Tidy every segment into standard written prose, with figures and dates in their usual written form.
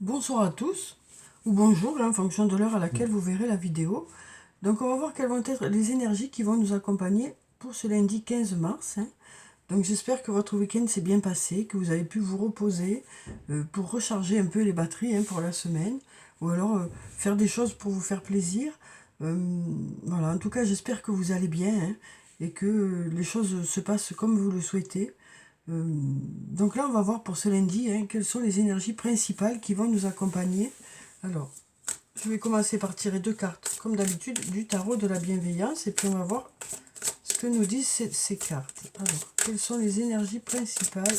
Bonsoir à tous, ou bonjour, en fonction de l'heure à laquelle vous verrez la vidéo. Donc on va voir quelles vont être les énergies qui vont nous accompagner pour ce lundi 15 mars. Donc j'espère que votre week-end s'est bien passé, que vous avez pu vous reposer pour recharger un peu les batteries pour la semaine, ou alors faire des choses pour vous faire plaisir. Voilà, en tout cas j'espère que vous allez bien et que les choses se passent comme vous le souhaitez. Donc là, on va voir pour ce lundi quelles sont les énergies principales qui vont nous accompagner. Alors, je vais commencer par tirer deux cartes, comme d'habitude, du tarot de la bienveillance. Et puis, on va voir ce que nous disent ces cartes. Alors, quelles sont les énergies principales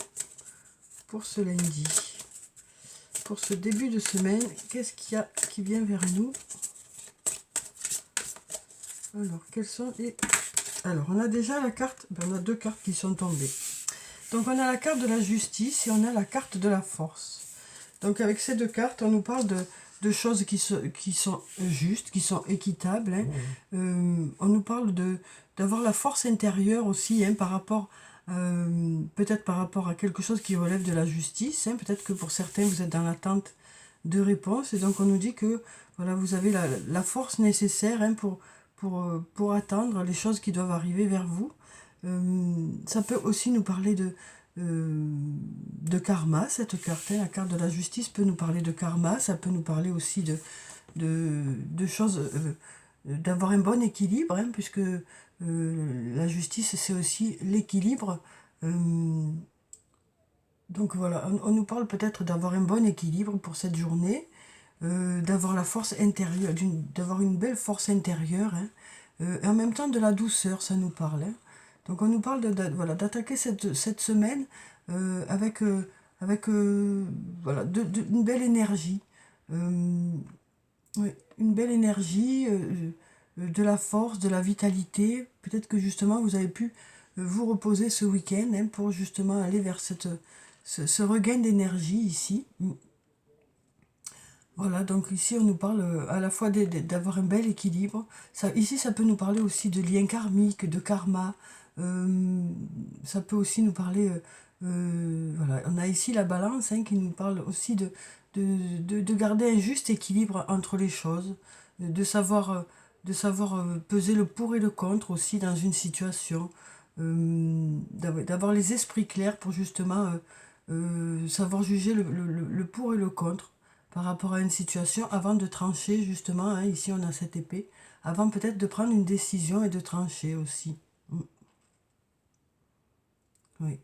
pour ce lundi? Pour ce début de semaine, qu'est-ce qu'il y a qui vient vers nous? Alors, quelles sont les... Alors, on a déjà la carte, on a deux cartes qui sont tombées. Donc, on a la carte de la justice et on a la carte de la force. Donc avec ces deux cartes, on nous parle de choses qui sont justes, qui sont équitables. On nous parle d'avoir la force intérieure aussi par rapport, peut-être par rapport à quelque chose qui relève de la justice. Peut-être que pour certains, vous êtes dans l'attente de réponses. Et donc on nous dit que voilà, vous avez la force nécessaire pour attendre les choses qui doivent arriver vers vous. Ça peut aussi nous parler de karma, cette carte. La carte de la justice peut nous parler de karma, ça peut nous parler aussi de choses, d'avoir un bon équilibre, puisque la justice, c'est aussi l'équilibre. Donc voilà, on nous parle peut-être d'avoir un bon équilibre pour cette journée, d'avoir la force intérieure, d'avoir une belle force intérieure, et en même temps de la douceur, ça nous parle. Donc on nous parle voilà, d'attaquer cette semaine avec voilà, une belle énergie. Oui, une belle énergie, de la force, de la vitalité. Peut-être que justement vous avez pu vous reposer ce week-end pour justement aller vers ce regain d'énergie ici. Voilà, donc ici on nous parle à la fois d'avoir un bel équilibre. Ça, ici ça peut nous parler aussi de liens karmiques, de karma. Ça peut aussi nous parler... voilà, on a ici la balance qui nous parle aussi de garder un juste équilibre entre les choses, de savoir peser le pour et le contre aussi dans une situation, d'avoir les esprits clairs pour justement savoir juger le pour et le contre par rapport à une situation avant de trancher justement, ici on a cette épée, avant peut-être de prendre une décision et de trancher aussi. Oui.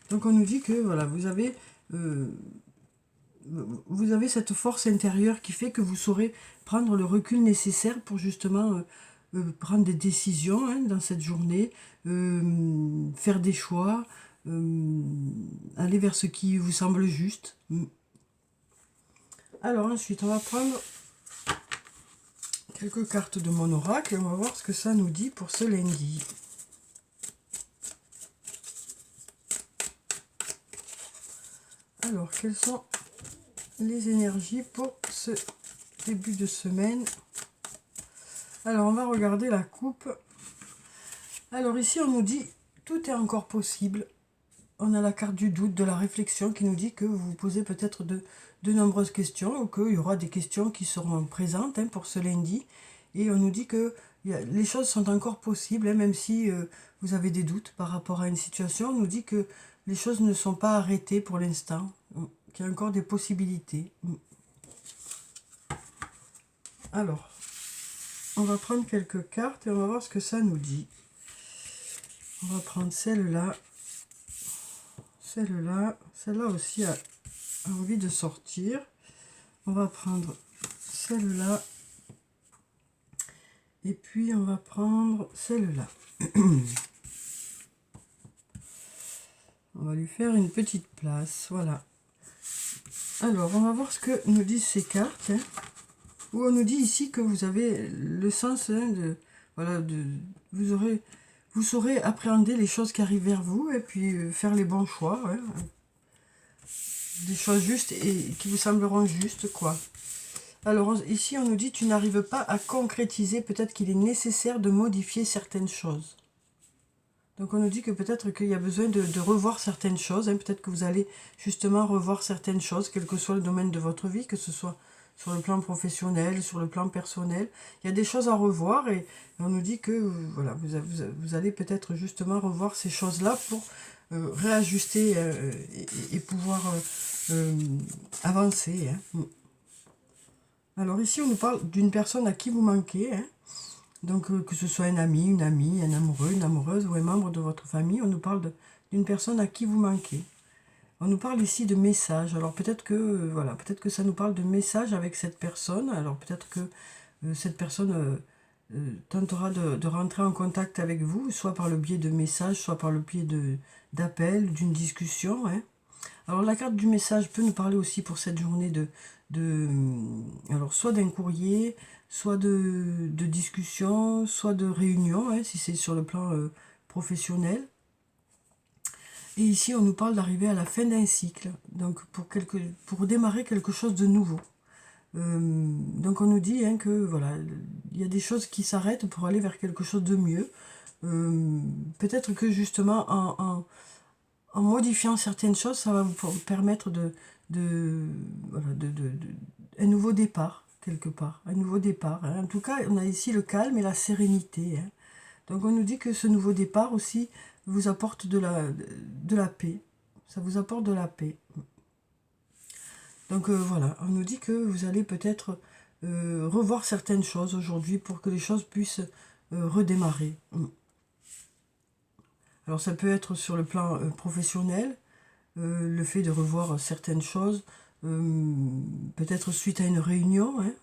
Donc on nous dit que voilà, euh, vous avez cette force intérieure qui fait que vous saurez prendre le recul nécessaire pour justement prendre des décisions dans cette journée, faire des choix, aller vers ce qui vous semble juste. Alors ensuite, on va prendre quelques cartes de mon oracle et on va voir ce que ça nous dit pour ce lundi. Alors, quelles sont les énergies pour ce début de semaine? Alors, on va regarder la coupe. Alors ici, on nous dit tout est encore possible. On a la carte du doute, de la réflexion qui nous dit que vous vous posez peut-être de nombreuses questions ou qu'il y aura des questions qui seront présentes pour ce lundi. Et on nous dit que les choses sont encore possibles, même si vous avez des doutes par rapport à une situation. On nous dit que les choses ne sont pas arrêtées pour l'instant, qu'il y a encore des possibilités. Alors, on va prendre quelques cartes et on va voir ce que ça nous dit. On va prendre celle-là. Celle-là aussi a envie de sortir. On va prendre celle-là. Et puis on va prendre celle-là. On va lui faire une petite place. Voilà. Alors, on va voir ce que nous disent ces cartes. Où on nous dit ici que vous avez le sens de... Voilà, vous saurez appréhender les choses qui arrivent vers vous et puis faire les bons choix. Des choses justes et qui vous sembleront justes, quoi. Alors ici, on nous dit tu n'arrives pas à concrétiser, peut-être qu'il est nécessaire de modifier certaines choses. Donc on nous dit que peut-être qu'il y a besoin de revoir certaines choses, hein. Peut-être que vous allez justement revoir certaines choses, quel que soit le domaine de votre vie, que ce soit sur le plan professionnel, sur le plan personnel. Il y a des choses à revoir et on nous dit que voilà, vous allez peut-être justement revoir ces choses-là pour réajuster et pouvoir avancer, hein. Alors ici, on nous parle d'une personne à qui vous manquez, hein. Donc, que ce soit un ami, une amie, un amoureux, une amoureuse ou un membre de votre famille, on nous parle d'une personne à qui vous manquez. On nous parle ici de messages. Alors, peut-être que, voilà, peut-être que ça nous parle de messages avec cette personne. Alors, peut-être que cette personne tentera de rentrer en contact avec vous, soit par le biais de messages, soit par le biais d'appels, d'une discussion, hein. Alors, la carte du message peut nous parler aussi pour cette journée alors, soit d'un courrier, soit de discussion, soit de réunion, hein, si c'est sur le plan professionnel. Et ici, on nous parle d'arriver à la fin d'un cycle, donc pour démarrer quelque chose de nouveau. Donc on nous dit, hein, que voilà, il y a des choses qui s'arrêtent pour aller vers quelque chose de mieux. Peut-être que justement en modifiant certaines choses, ça va vous permettre voilà, un nouveau départ, quelque part. Un nouveau départ, hein. En tout cas, on a ici le calme et la sérénité, hein. Donc on nous dit que ce nouveau départ aussi vous apporte de la paix. Ça vous apporte de la paix. Donc voilà, on nous dit que vous allez peut-être revoir certaines choses aujourd'hui pour que les choses puissent redémarrer. Alors ça peut être sur le plan professionnel, le fait de revoir certaines choses, peut-être suite à une réunion, hein,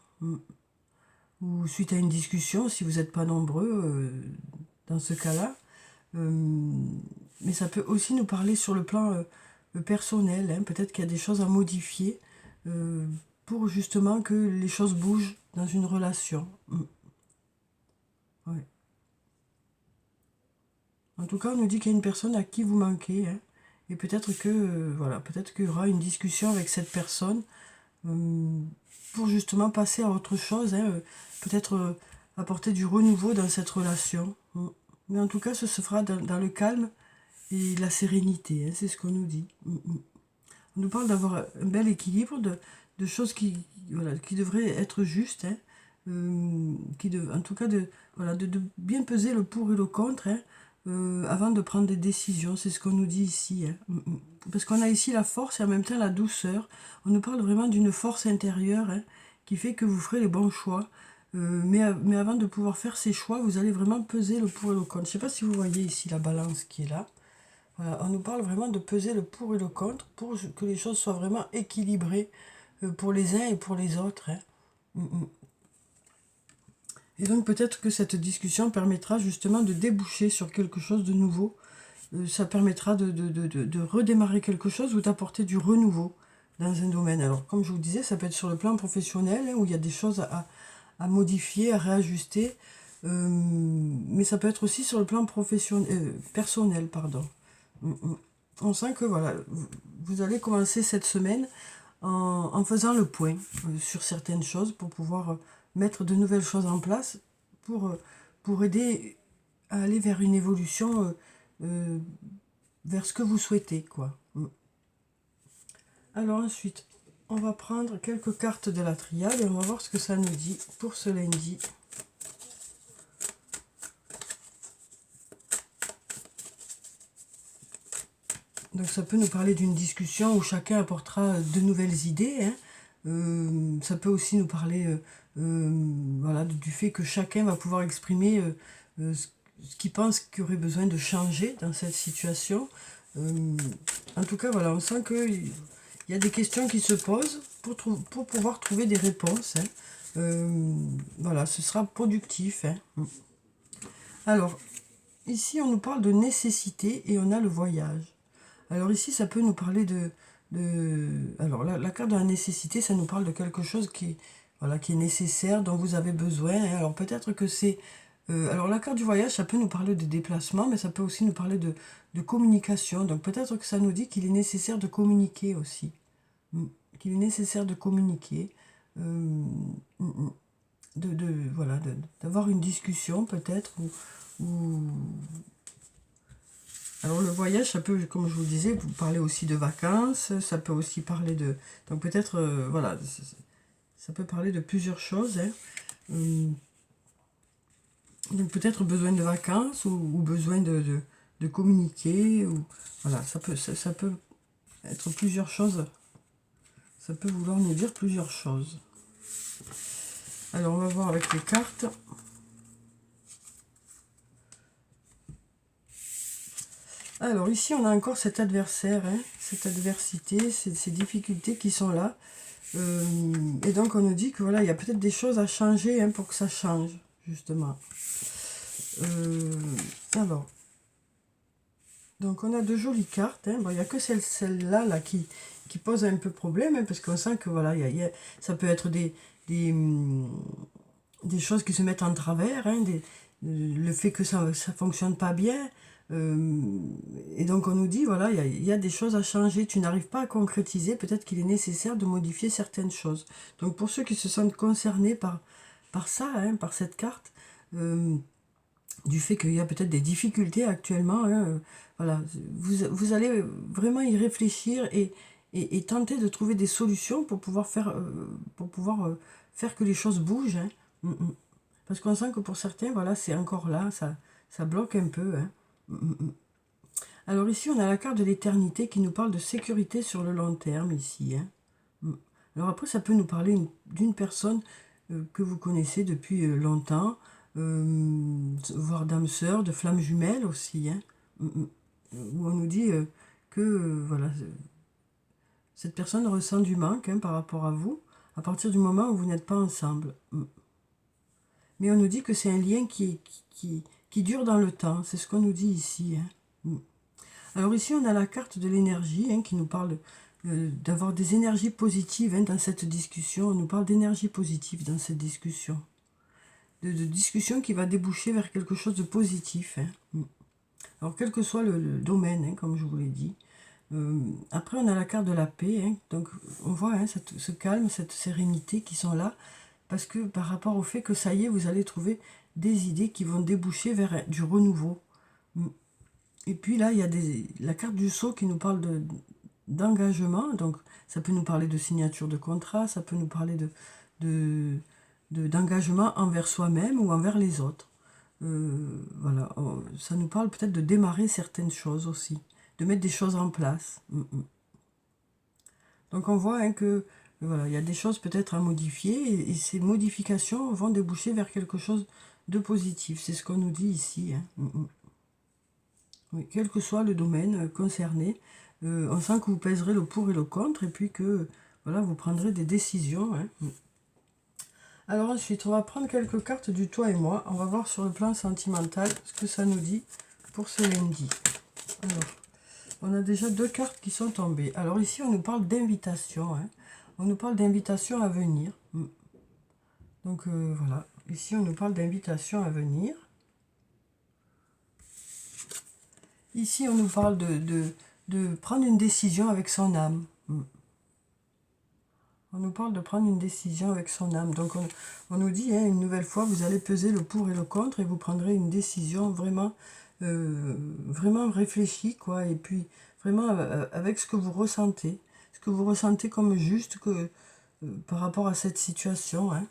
ou suite à une discussion, si vous n'êtes pas nombreux dans ce cas-là. Mais ça peut aussi nous parler sur le plan personnel, hein. Peut-être qu'il y a des choses à modifier pour justement que les choses bougent dans une relation. Ouais. En tout cas, on nous dit qu'il y a une personne à qui vous manquez, hein. Et peut-être que voilà, peut-être qu'il y aura une discussion avec cette personne pour justement passer à autre chose, hein, peut-être apporter du renouveau dans cette relation. Mais en tout cas, ce se fera dans le calme et la sérénité, hein, c'est ce qu'on nous dit. On nous parle d'avoir un bel équilibre de choses voilà, qui devraient être justes, hein, en tout cas voilà, de bien peser le pour et le contre, hein, avant de prendre des décisions. C'est ce qu'on nous dit ici, hein. Parce qu'on a ici la force et en même temps la douceur. On nous parle vraiment d'une force intérieure, hein, qui fait que vous ferez les bons choix. Mais avant de pouvoir faire ces choix, vous allez vraiment peser le pour et le contre. Je ne sais pas si vous voyez ici la balance qui est là. Voilà, on nous parle vraiment de peser le pour et le contre pour que les choses soient vraiment équilibrées pour les uns et pour les autres, hein. Et donc peut-être que cette discussion permettra justement de déboucher sur quelque chose de nouveau. Ça permettra de redémarrer quelque chose ou d'apporter du renouveau dans un domaine. Alors comme je vous disais, ça peut être sur le plan professionnel, hein, où il y a des choses à modifier, à réajuster. Mais ça peut être aussi sur le plan personnel, pardon. On sent que voilà, vous allez commencer cette semaine en faisant le point sur certaines choses pour pouvoir mettre de nouvelles choses en place pour aider à aller vers une évolution, vers ce que vous souhaitez, quoi. Alors ensuite, on va prendre quelques cartes de la triade et on va voir ce que ça nous dit pour ce lundi. Donc ça peut nous parler d'une discussion où chacun apportera de nouvelles idées, hein. Ça peut aussi nous parler voilà, du fait que chacun va pouvoir exprimer ce qu'il pense qu'il aurait besoin de changer dans cette situation. En tout cas, voilà, on sent qu'il y a des questions qui se posent pour pouvoir trouver des réponses, hein. Voilà, ce sera productif, hein. Alors, ici, on nous parle de nécessité et on a le voyage. Alors ici, ça peut nous parler alors la carte de la nécessité, ça nous parle de quelque chose voilà, qui est nécessaire, dont vous avez besoin, hein. Alors peut-être que c'est... alors la carte du voyage, ça peut nous parler de déplacement, mais ça peut aussi nous parler de communication. Donc peut-être que ça nous dit qu'il est nécessaire de communiquer aussi. Qu'il est nécessaire de communiquer. Voilà, d'avoir une discussion peut-être, ou Alors le voyage, ça peut, comme je vous le disais, vous parler aussi de vacances, ça peut aussi parler de... Donc peut-être, voilà, ça peut parler de plusieurs choses, hein. Donc peut-être besoin de vacances ou besoin de communiquer, ou voilà, ça peut être plusieurs choses, ça peut vouloir nous dire plusieurs choses. Alors on va voir avec les cartes. Alors ici on a encore cet adversaire, hein, cette adversité, ces difficultés qui sont là. Et donc on nous dit que voilà, il y a peut-être des choses à changer, hein, pour que ça change, justement. Alors, donc on a de jolies cartes, hein. Bon, il n'y a que celle-là là, qui pose un peu problème, hein, parce qu'on sent que voilà, ça peut être des choses qui se mettent en travers, hein, le fait que ça ne fonctionne pas bien. Et donc on nous dit, voilà, il y a des choses à changer, tu n'arrives pas à concrétiser, peut-être qu'il est nécessaire de modifier certaines choses. Donc pour ceux qui se sentent concernés par ça, hein, par cette carte, du fait qu'il y a peut-être des difficultés actuellement, hein, voilà, vous allez vraiment y réfléchir et tenter de trouver des solutions pour pouvoir faire que les choses bougent, hein. Parce qu'on sent que pour certains, voilà, c'est encore là, ça bloque un peu, hein. Alors ici, on a la carte de l'éternité qui nous parle de sécurité sur le long terme, ici, hein. Alors après, ça peut nous parler d'une personne que vous connaissez depuis longtemps, voire d'âme sœur, de flamme jumelle aussi, hein. Où on nous dit que voilà, cette personne ressent du manque, hein, par rapport à vous, à partir du moment où vous n'êtes pas ensemble. Mais on nous dit que c'est un lien qui dure dans le temps, c'est ce qu'on nous dit ici, hein. Alors ici, on a la carte de l'énergie, hein, qui nous parle d'avoir des énergies positives, hein, dans cette discussion. On nous parle d'énergie positive dans cette discussion. De discussion qui va déboucher vers quelque chose de positif, hein. Alors, quel que soit le domaine, hein, comme je vous l'ai dit. Après, on a la carte de la paix, hein. Donc, on voit, hein, ce calme, cette sérénité qui sont là, parce que par rapport au fait que ça y est, vous allez trouver des idées qui vont déboucher vers du renouveau. Et puis là, il y a la carte du sceau qui nous parle d'engagement. Donc, ça peut nous parler de signature de contrat, ça peut nous parler d'engagement envers soi-même ou envers les autres. Voilà, ça nous parle peut-être de démarrer certaines choses aussi, de mettre des choses en place. Donc on voit, hein, que voilà, il y a des choses peut-être à modifier et ces modifications vont déboucher vers quelque chose de positif. C'est ce qu'on nous dit ici, hein. Oui, quel que soit le domaine concerné, on sent que vous pèserez le pour et le contre et puis que voilà, vous prendrez des décisions, hein. Alors ensuite, on va prendre quelques cartes du toi et moi. On va voir sur le plan sentimental ce que ça nous dit pour ce lundi. Alors, on a déjà 2 cartes qui sont tombées. Alors ici, on nous parle d'invitation, hein. On nous parle d'invitation à venir. Donc voilà, ici on nous parle d'invitation à venir. Ici, on nous parle de prendre une décision avec son âme. On nous parle de prendre une décision avec son âme. Donc on nous dit, hein, une nouvelle fois, vous allez peser le pour et le contre et vous prendrez une décision vraiment, vraiment réfléchie, quoi. Et puis vraiment avec ce que vous ressentez. Ce que vous ressentez comme juste par rapport à cette situation, hein.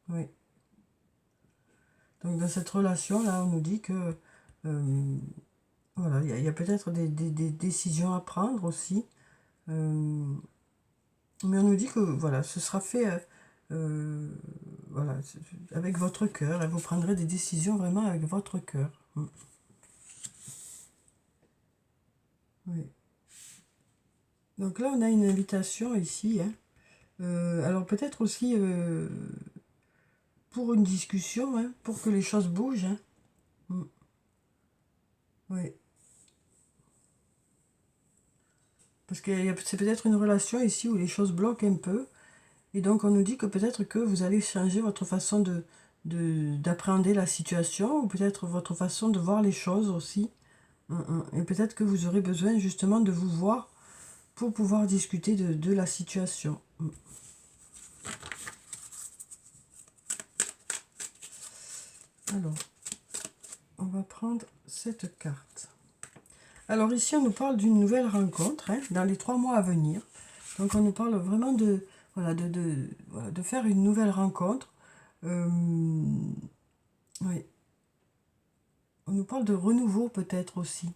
Oui. Donc dans cette relation-là, on nous dit que voilà, il y a peut-être des décisions à prendre aussi. Mais on nous dit que voilà, ce sera fait voilà, avec votre cœur, et vous prendrez des décisions vraiment avec votre cœur. Oui. Donc là, on a une invitation ici, hein. Alors peut-être aussi pour une discussion, hein, pour que les choses bougent, hein. Oui. Parce que c'est peut-être une relation ici où les choses bloquent un peu. Et donc on nous dit que peut-être que vous allez changer votre façon d'appréhender la situation, ou peut-être votre façon de voir les choses aussi. Et peut-être que vous aurez besoin justement de vous voir pour pouvoir discuter de la situation. Alors, on va prendre cette carte. Alors ici, on nous parle d'une nouvelle rencontre dans les 3 mois à venir. Donc on nous parle vraiment de, voilà, de faire une nouvelle rencontre. Oui. On nous parle de renouveau peut-être aussi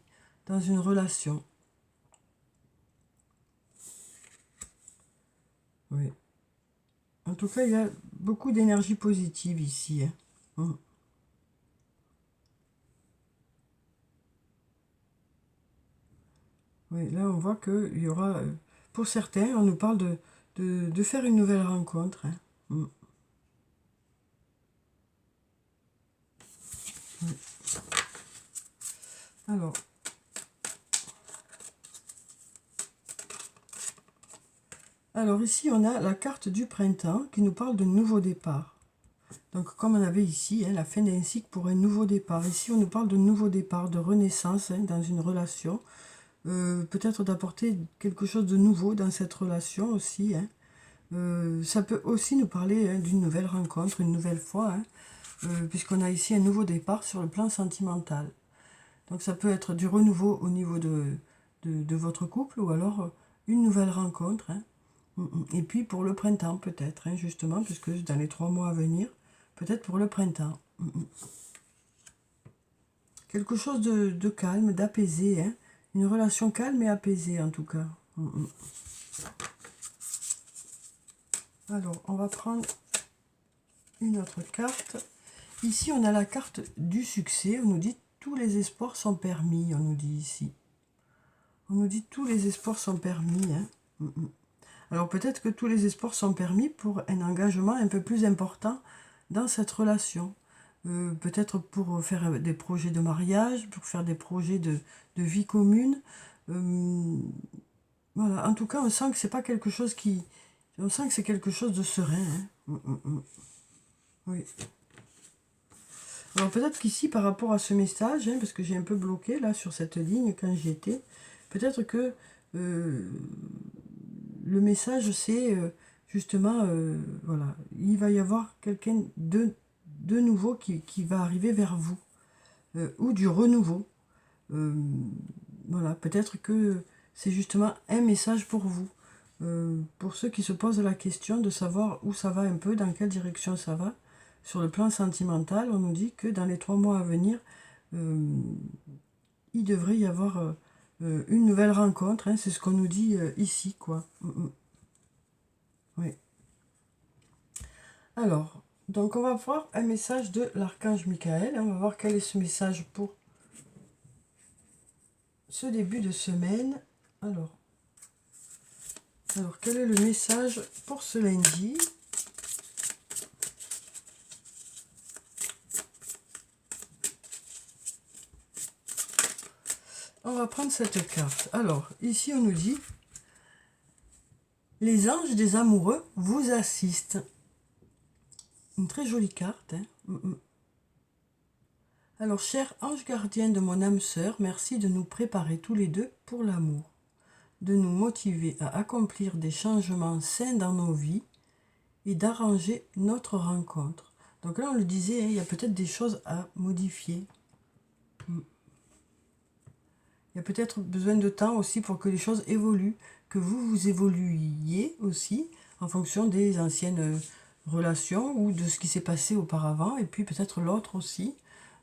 dans une relation. Oui. En tout cas, il y a beaucoup d'énergie positive ici. Oui, là, on voit qu'il y aura, pour certains, on nous parle de faire une nouvelle rencontre. Oui. Alors ici, on a la carte du printemps qui nous parle de nouveau départ. Donc comme on avait ici, la fin d'un cycle pour un nouveau départ. Ici, on nous parle de nouveau départ, de renaissance dans une relation. Peut-être d'apporter quelque chose de nouveau dans cette relation aussi. Ça peut aussi nous parler d'une nouvelle rencontre, une nouvelle fois, puisqu'on a ici un nouveau départ sur le plan sentimental. Donc ça peut être du renouveau au niveau de votre couple ou alors une nouvelle rencontre. Et puis pour le printemps peut-être, justement, puisque dans les 3 mois à venir, peut-être pour le printemps. Quelque chose de calme, d'apaisé, une relation calme et apaisée en tout cas. Alors, on va prendre une autre carte. Ici, on a la carte du succès. On nous dit tous les espoirs sont permis, on nous dit ici. On nous dit tous les espoirs sont permis. Alors peut-être que tous les espoirs sont permis pour un engagement un peu plus important dans cette relation. Peut-être pour faire des projets de mariage, pour faire des projets de vie commune. Voilà, en tout cas, on sent que c'est pas quelque chose qui... On sent que c'est quelque chose de serein. Oui. Alors peut-être qu'ici, par rapport à ce message, parce que j'ai un peu bloqué là sur cette ligne quand j'y étais, peut-être que le message c'est justement, voilà, il va y avoir quelqu'un de nouveau qui va arriver vers vous, ou du renouveau. Voilà, peut-être que c'est justement un message pour vous. Pour ceux qui se posent la question de savoir où ça va un peu, dans quelle direction ça va, sur le plan sentimental, on nous dit que dans les 3 mois à venir, il devrait y avoir une nouvelle rencontre. C'est ce qu'on nous dit ici, quoi. Oui. Alors, donc on va voir un message de l'archange Michael. On va voir quel est ce message pour ce début de semaine. Alors, quel est le message pour ce lundi ? On va prendre cette carte. Alors, ici on nous dit « Les anges des amoureux vous assistent ». Une très jolie carte. Alors, cher ange gardien de mon âme sœur, merci de nous préparer tous les deux pour l'amour, de nous motiver à accomplir des changements sains dans nos vies et d'arranger notre rencontre. Donc là, on le disait, il y a peut-être des choses à modifier. Il y a peut-être besoin de temps aussi pour que les choses évoluent, que vous évoluiez aussi en fonction des anciennes relations ou de ce qui s'est passé auparavant, et puis peut-être l'autre aussi.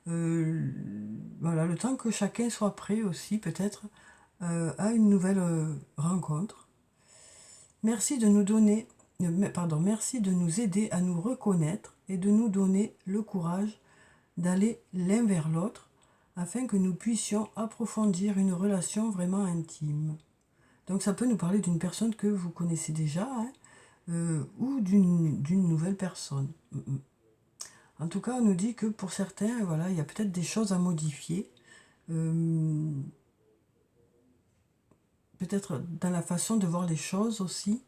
Voilà, le temps que chacun soit prêt aussi peut-être à une nouvelle rencontre. Merci de nous donner, merci de nous aider à nous reconnaître et de nous donner le courage d'aller l'un vers l'autre afin que nous puissions approfondir une relation vraiment intime. Donc ça peut nous parler d'une personne que vous connaissez déjà, ou d'une nouvelle personne. En tout cas, on nous dit que pour certains, voilà, il y a peut-être des choses à modifier. Peut-être dans la façon de voir les choses aussi.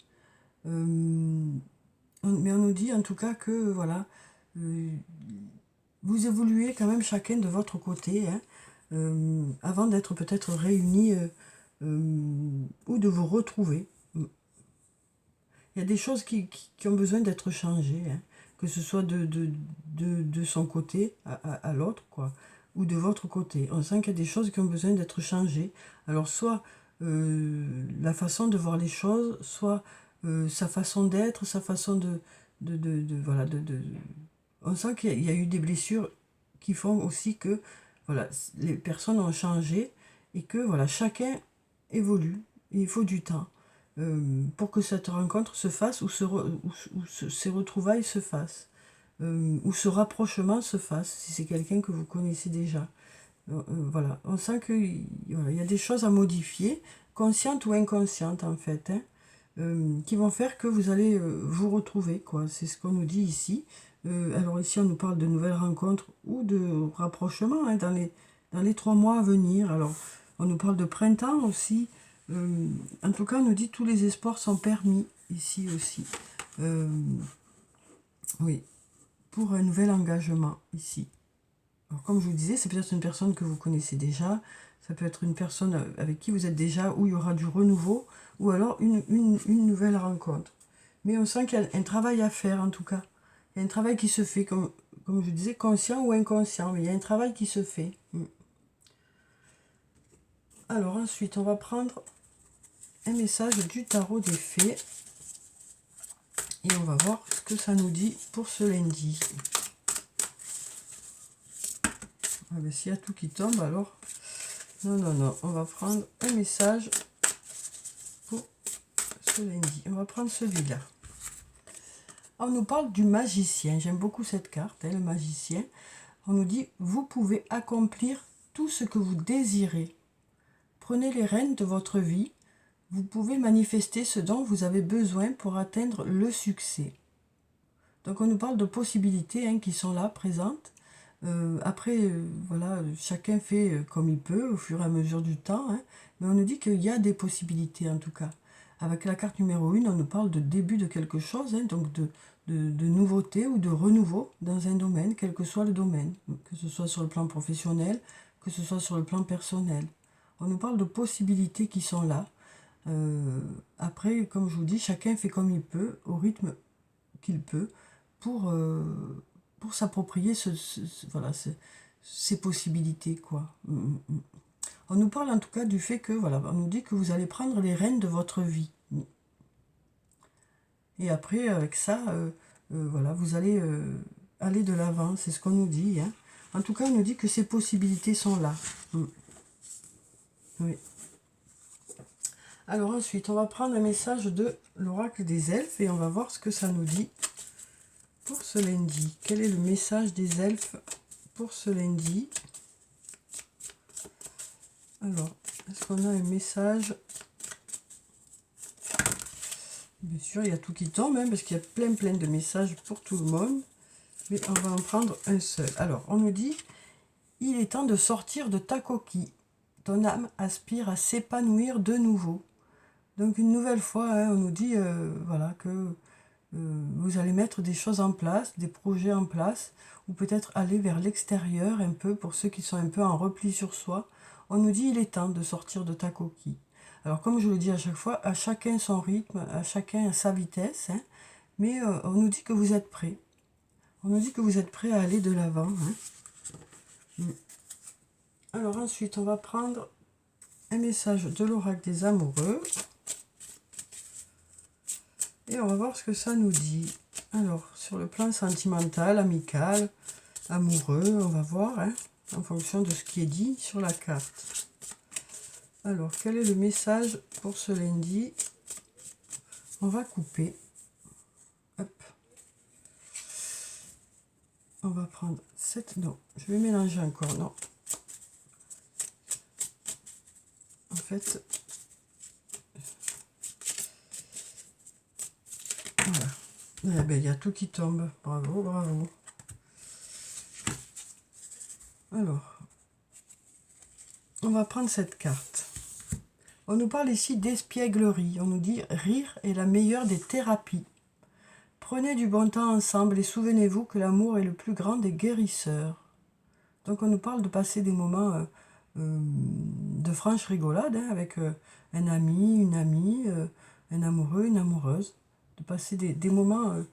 Mais on nous dit en tout cas que voilà, vous évoluez quand même chacun de votre côté, avant d'être peut-être réunis ou de vous retrouver. Il y a des choses qui ont besoin d'être changées, que ce soit de son côté à l'autre, quoi. ou de votre côté. On sent qu'il y a des choses qui ont besoin d'être changées. Alors soit la façon de voir les choses, soit sa façon d'être, sa façon voilà, on sent qu'il y a eu des blessures qui font aussi que voilà, les personnes ont changé et que voilà, chacun évolue. Il faut du temps pour que cette rencontre se fasse ou ces retrouvailles se fassent. Ou ce rapprochement se fasse, si c'est quelqu'un que vous connaissez déjà. Voilà, on sent qu'il voilà, y a des choses à modifier, conscientes ou inconscientes en fait, hein, qui vont faire que vous allez vous retrouver, quoi. C'est ce qu'on nous dit ici. Alors ici, on nous parle de nouvelles rencontres ou de rapprochement hein, dans les 3 mois à venir. Alors, on nous parle de printemps aussi. En tout cas, on nous dit tous les espoirs sont permis ici aussi. Oui, pour un nouvel engagement ici. Alors, comme je vous disais, c'est peut-être une personne que vous connaissez déjà, ça peut être une personne avec qui vous êtes déjà, où il y aura du renouveau, ou alors une nouvelle rencontre. Mais on sent qu'il y a un travail à faire en tout cas. Il y a un travail qui se fait, comme je disais, conscient ou inconscient, mais il y a un travail qui se fait. Alors ensuite, on va prendre un message du tarot des fées. Et on va voir ce que ça nous dit pour ce lundi. Ah ben, s'il y a tout qui tombe, alors... Non. On va prendre un message pour ce lundi. On va prendre celui-là. On nous parle du magicien. J'aime beaucoup cette carte, hein, le magicien. On nous dit, vous pouvez accomplir tout ce que vous désirez. Prenez les rênes de votre vie. Vous pouvez manifester ce dont vous avez besoin pour atteindre le succès. Donc on nous parle de possibilités hein, qui sont là, présentes. Après, voilà, chacun fait comme il peut au fur et à mesure du temps. Hein, mais on nous dit qu'il y a des possibilités en tout cas. Avec la carte numéro 1, on nous parle de début de quelque chose, hein, donc de nouveauté ou de renouveau dans un domaine, quel que soit le domaine, que ce soit sur le plan professionnel, que ce soit sur le plan personnel. On nous parle de possibilités qui sont là. Après, comme je vous dis, chacun fait comme il peut, au rythme qu'il peut, pour s'approprier voilà, ces possibilités, quoi. On nous parle en tout cas du fait que, voilà, on nous dit que vous allez prendre les rênes de votre vie. Et après, avec ça, voilà, vous allez aller de l'avant, c'est ce qu'on nous dit. Hein. En tout cas, on nous dit que ces possibilités sont là. Oui. Alors ensuite, on va prendre un message de l'oracle des elfes et on va voir ce que ça nous dit pour ce lundi. Quel est le message des elfes pour ce lundi? Alors, est-ce qu'on a un message? Bien sûr, il y a tout qui tombe, hein, parce qu'il y a plein de messages pour tout le monde. Mais on va en prendre un seul. Alors, on nous dit, il est temps de sortir de ta coquille. Ton âme aspire à s'épanouir de nouveau. Donc, une nouvelle fois, hein, on nous dit voilà, que vous allez mettre des choses en place, des projets en place, ou peut-être aller vers l'extérieur un peu, pour ceux qui sont un peu en repli sur soi. On nous dit, il est temps de sortir de ta coquille. Alors, comme je le dis à chaque fois, à chacun son rythme, à chacun sa vitesse, hein, mais on nous dit que vous êtes prêts. On nous dit que vous êtes prêts à aller de l'avant. Hein. Alors ensuite, on va prendre un message de l'oracle des amoureux. Et on va voir ce que ça nous dit. Alors, sur le plan sentimental, amical, amoureux, on va voir, hein, en fonction de ce qui est dit sur la carte. Alors, quel est le message pour ce lundi? On va couper. Hop. On va prendre cette... Non, je vais mélanger encore, non. En fait... Voilà. Eh ben, il y a tout qui tombe. Bravo, bravo. Alors, on va prendre cette carte. On nous parle ici d'espièglerie. On nous dit « Rire est la meilleure des thérapies. Prenez du bon temps ensemble et souvenez-vous que l'amour est le plus grand des guérisseurs. » Donc on nous parle de passer des moments de franche rigolade hein, avec un ami, une amie, un amoureux, une amoureuse. De passer des moments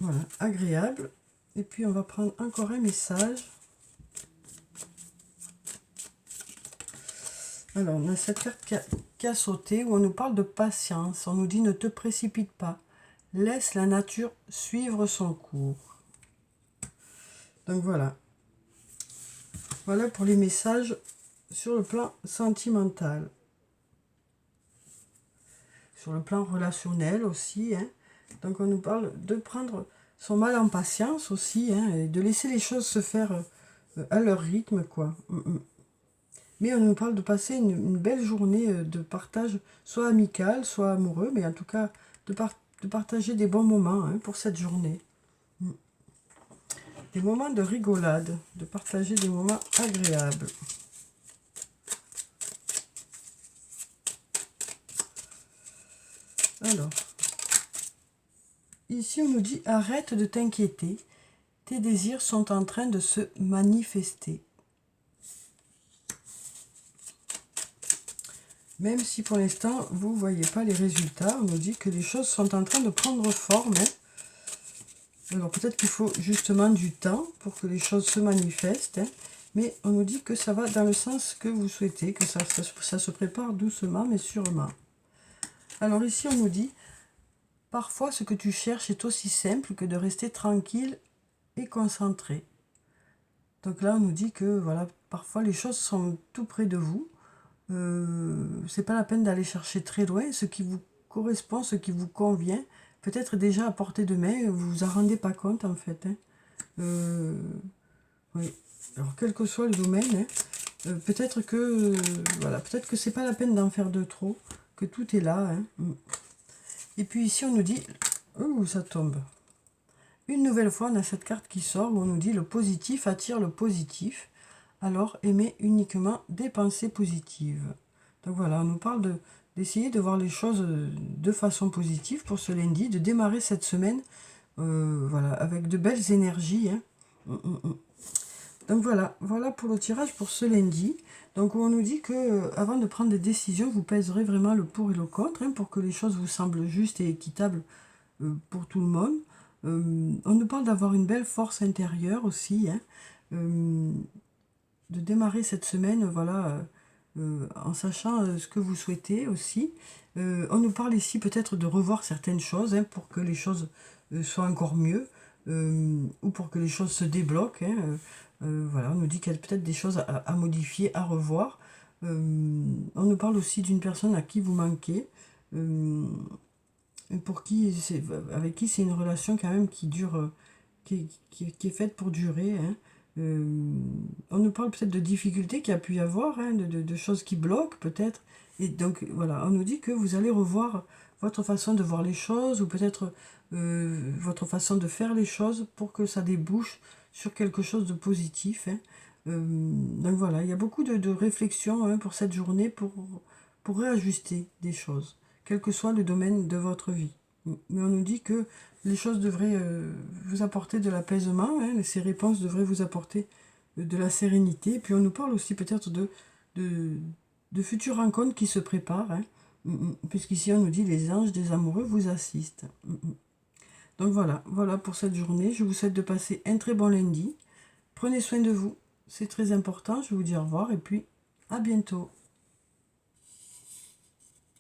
voilà, agréables. Et puis on va prendre encore un message Alors, on a cette carte qui a sauté, où on nous parle de patience. On nous dit, ne te précipite pas. Laisse la nature suivre son cours. Donc voilà. Voilà pour les messages sur le plan sentimental. Sur le plan relationnel aussi. Hein. Donc on nous parle de prendre son mal en patience aussi. Hein, et de laisser les choses se faire à leur rythme, quoi. Mais on nous parle de passer une belle journée de partage, soit amical, soit amoureux, mais en tout cas de partager des bons moments hein, pour cette journée. Des moments de rigolade, de partager des moments agréables. Alors, ici on nous dit arrête de t'inquiéter, tes désirs sont en train de se manifester. Même si pour l'instant vous ne voyez pas les résultats, on nous dit que les choses sont en train de prendre forme. Hein. Alors peut-être qu'il faut justement du temps pour que les choses se manifestent, hein, mais on nous dit que ça va dans le sens que vous souhaitez, que ça se prépare doucement mais sûrement. Alors ici on nous dit, parfois ce que tu cherches est aussi simple que de rester tranquille et concentré. Donc là on nous dit que voilà, parfois les choses sont tout près de vous. C'est pas la peine d'aller chercher très loin, ce qui vous correspond, ce qui vous convient, peut-être déjà à portée de main, vous vous en rendez pas compte en fait. Hein. Oui. Alors quel que soit le domaine, hein, peut-être que voilà, peut-être que c'est pas la peine d'en faire de trop, que tout est là. Hein. Et puis ici on nous dit, oh ça tombe. Une nouvelle fois on a cette carte qui sort où on nous dit le positif attire le positif. Alors aimez uniquement des pensées positives. Donc voilà, on nous parle d'essayer de voir les choses de façon positive pour ce lundi, de démarrer cette semaine voilà, avec de belles énergies. Hein. Donc voilà pour le tirage pour ce lundi. Donc on nous dit que avant de prendre des décisions, vous pèserez vraiment le pour et le contre hein, pour que les choses vous semblent justes et équitables pour tout le monde. On nous parle d'avoir une belle force intérieure aussi. Hein. De démarrer cette semaine, voilà, en sachant ce que vous souhaitez aussi. On nous parle ici peut-être de revoir certaines choses hein, pour que les choses soient encore mieux ou pour que les choses se débloquent. Hein, voilà, on nous dit qu'il y a peut-être des choses à modifier, à revoir. On nous parle aussi d'une personne à qui vous manquez, pour qui avec qui c'est une relation quand même qui dure, qui est faite pour durer. Hein. On nous parle peut-être de difficultés qu'il y a pu y avoir, hein, de choses qui bloquent peut-être. Et donc voilà, on nous dit que vous allez revoir votre façon de voir les choses ou peut-être votre façon de faire les choses pour que ça débouche sur quelque chose de positif. Hein. Donc voilà, il y a beaucoup de réflexions hein, pour cette journée pour réajuster des choses, quel que soit le domaine de votre vie. Mais on nous dit que les choses devraient vous apporter de l'apaisement, hein, ces réponses devraient vous apporter de la sérénité. Et puis on nous parle aussi peut-être de futures rencontres qui se préparent, hein, puisqu'ici on nous dit les anges des amoureux vous assistent. Donc voilà pour cette journée. Je vous souhaite de passer un très bon lundi. Prenez soin de vous, c'est très important. Je vous dis au revoir et puis à bientôt.